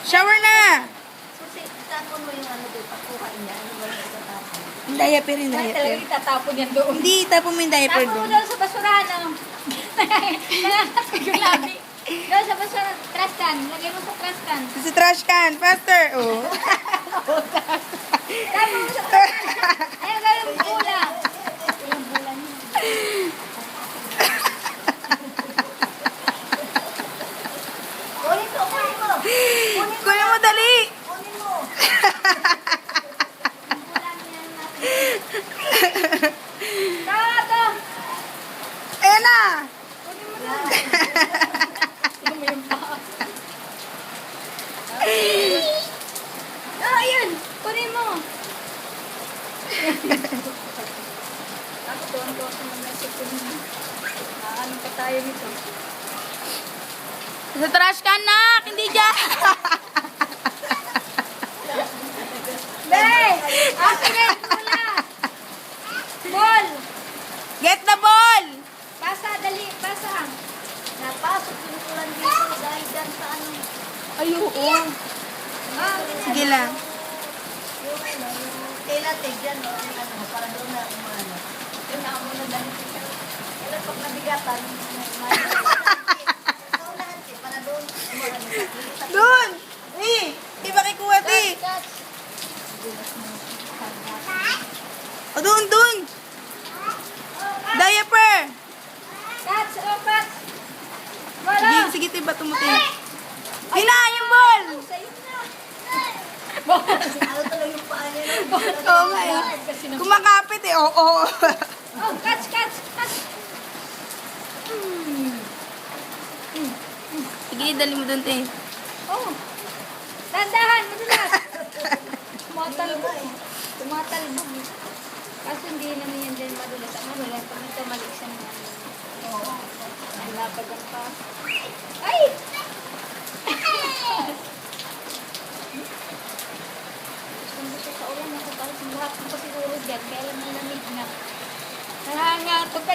Shower na! Susi, tapon mo yung ano doon, pagkukain niya. Ano ba yung itatapon? Yung diaper, yung Ay, talaga diaper. itatapon yan doon. Hindi, tapon mo yung diaper Tapon mo doon. doon sa basurahan. Nangangatag yung labi. Doon sa basurahan. Trash can. Lagay mo sa trash can. Sa trash can, faster! Oh. Tapon mo sa trash can. Ayun, gawin mo ulam. Ulam bulan yun. Kunin mo, kunin mo! Kunin mo, dali! Kunin mo! Ulam yan natin. Tato! Ayan na! Kunin mo na. Kunin mo yung paa. Ah, ayun! Kunin mo! Ako tuwan-tuwa sa mga sikunin mo. Ano pa tayo nito? Sa trash can na! Hindi dyan! Be! Akin na yung pula! Ball! Get the ball! Pasa, dali, pasa. Napasok yung ulan dito dahil dyan sa ano. Ay, oo. Ah, Sige lang. Yung ano, yung tela-teg dyan, no? Yung ano, para doon na umano. Yung na muna dahil siya. Kaya pag nabigatan, kaunahan siya, para doon umano. Doon! Eh! Di ba kikuha, ti? catch. O, doon, doon! Diaper! Catch, oh, catch. Sige, Wala. sige, ti, bato mo, ti. Hina, yung ball! Sa'yo na. Ano talaga yung paa niya? Oo nga eh. Kumakapit eh, oo. Oh, catch, catch, catch. Sige, dali mo doon, ti. Oh. Dandahan, madulas. Tumatalbog. Tumatalbog. Kaso hindi naman yan dyan madulas. Ang madulas, pag ito malik siya naman. Oo. Ang lapag ang pa. Ay! Gusto sa ulan ako. Parang lahat ko siguro dyan. Kaya lang malamig na. Nangangatok ka